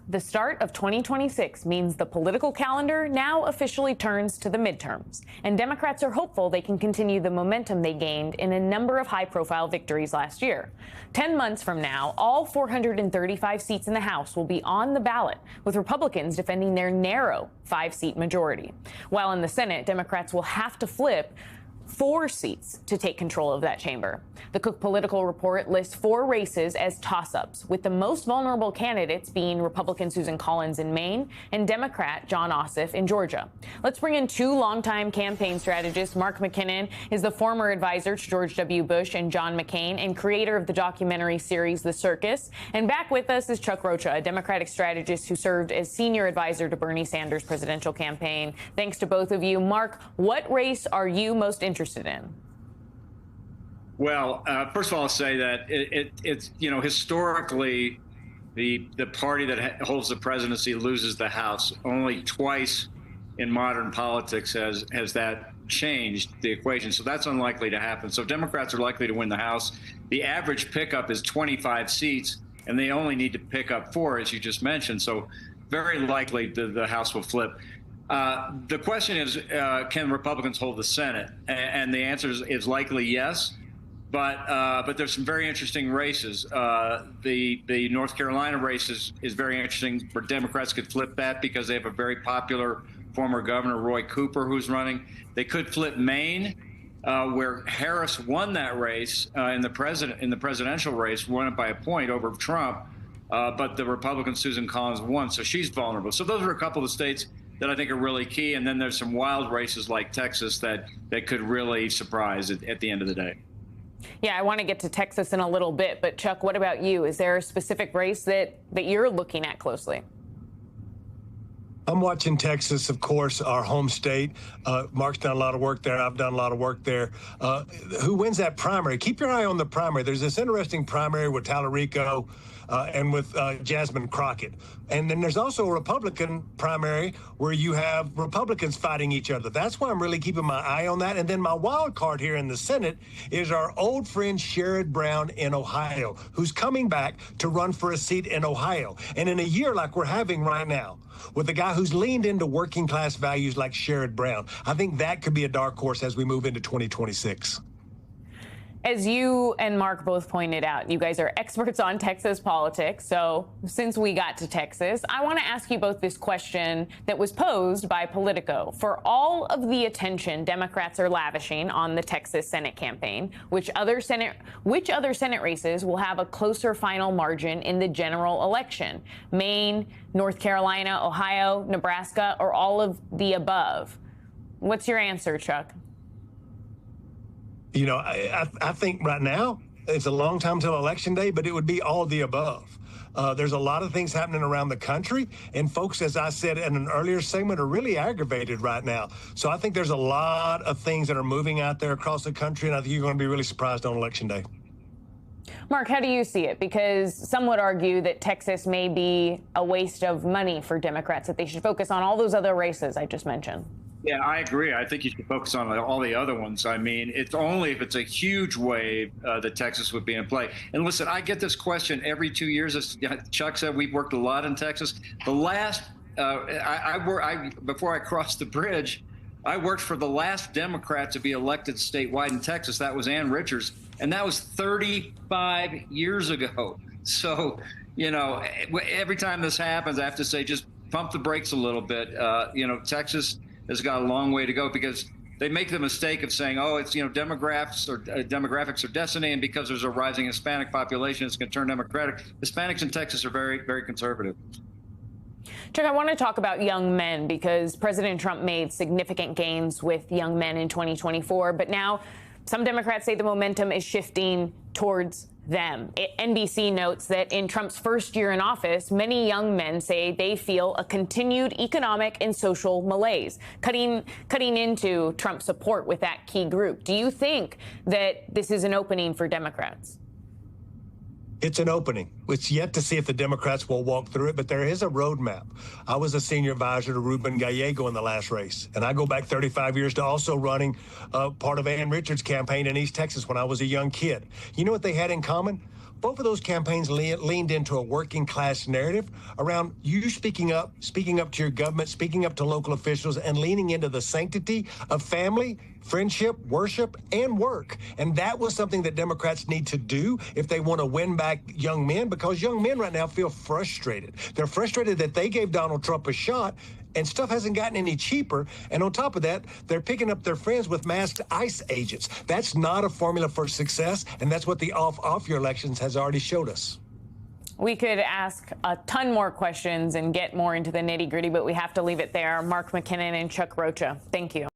The start of 2026 means the political calendar now officially turns to the midterms, and Democrats are hopeful they can continue the momentum they gained in a number of high-profile victories last year. 10 months from now, all 435 seats in the House will be on the ballot, with Republicans defending their narrow 5-seat majority. While in the Senate, Democrats will have to flip 4 seats to take control of that chamber. The Cook Political Report lists 4 races as toss-ups, with the most vulnerable candidates being Republican Susan Collins in Maine and Democrat Jon Ossoff in Georgia. Let's bring in 2 longtime campaign strategists. Mark McKinnon is the former advisor to George W. Bush and John McCain and creator of the documentary series The Circus. And back with us is Chuck Rocha, a Democratic strategist who served as senior advisor to Bernie Sanders' presidential campaign. Thanks to both of you. Mark, what race are you most interested in? Well, first of all, I'll say that it's, you know, historically, the party that holds the presidency loses the House. Only twice in modern politics has that changed the equation. So that's unlikely to happen. So Democrats are likely to win the House. The average pickup is 25 seats, and they only need to pick up 4, as you just mentioned. So very likely the House will flip. The question is, can Republicans hold the Senate? And the answer is likely yes. But there's some very interesting races. The North Carolina race is very interesting, where Democrats could flip that because they have a very popular former governor, Roy Cooper, who's running. They could flip Maine, where Harris won that race in the presidential race, won it by a point over Trump. But the Republican Susan Collins won, so she's vulnerable. So those are a couple of states that I think are really key. And then there's some wild races like Texas that could really surprise at the end of the day. Yeah, I want to get to Texas in a little bit, but Chuck, what about you? Is there a specific race that you're looking at closely? I'm watching Texas, of course, our home state. Mark's done a lot of work there. I've done a lot of work there. Who wins that primary? Keep your eye on the primary. There's this interesting primary with Tallarico and with Jasmine Crockett. And then there's also a Republican primary where you have Republicans fighting each other. That's why I'm really keeping my eye on that. And then my wild card here in the Senate is our old friend Sherrod Brown in Ohio, who's coming back to run for a seat in Ohio. And in a year like we're having right now, with a guy who's leaned into working class values like Sherrod Brown, I think that could be a dark horse as we move into 2026. As you and Mark both pointed out, you guys are experts on Texas politics. So since we got to Texas, I want to ask you both this question that was posed by Politico. For all of the attention Democrats are lavishing on the Texas Senate campaign, which other Senate races will have a closer final margin in the general election? Maine, North Carolina, Ohio, Nebraska, or all of the above? What's your answer, Chuck? You know, I think right now it's a long time till Election Day, but it would be all of the above. There's a lot of things happening around the country, and folks, as I said in an earlier segment, are really aggravated right now. So I think there's a lot of things that are moving out there across the country, and I think you're going to be really surprised on Election Day. Mark, how do you see it? Because some would argue that Texas may be a waste of money for Democrats, that they should focus on all those other races I just mentioned. Yeah, I agree. I think you should focus on all the other ones. I mean, it's only if it's a huge wave that Texas would be in play. And listen, I get this question every 2 years. As Chuck said, we've worked a lot in Texas. The last, before I crossed the bridge, I worked for the last Democrat to be elected statewide in Texas. That was Ann Richards, and that was 35 years ago. So, you know, every time this happens, I have to say, just pump the brakes a little bit. You know, Texas has got a long way to go because they make the mistake of saying, oh, it's, you know, demographics are destiny, and because there's a rising Hispanic population, it's going to turn Democratic. Hispanics in Texas are very, very conservative. Chuck, I want to talk about young men because President Trump made significant gains with young men in 2024, but now some Democrats say the momentum is shifting towards them. NBC notes that in Trump's first year in office, many young men say they feel a continued economic and social malaise, cutting into Trump's support with that key group. Do you think that this is an opening for Democrats? It's an opening. It's yet to see if the Democrats will walk through it, but there is a roadmap. I was a senior advisor to Ruben Gallego in the last race, and I go back 35 years to also running part of Ann Richards' campaign in East Texas when I was a young kid. You know what they had in common? both of those campaigns leaned into a working class narrative around you speaking up to your government, speaking up to local officials, and leaning into the sanctity of family, friendship, worship, and work. And that was something that Democrats need to do if they want to win back young men, because young men right now feel frustrated. They're frustrated that they gave Donald Trump a shot and stuff hasn't gotten any cheaper. And on top of that, they're picking up their friends with masked ICE agents. That's not a formula for success, and that's what the off-year elections has already showed us. We could ask a ton more questions and get more into the nitty-gritty, but we have to leave it there. Mark McKinnon and Chuck Rocha, thank you.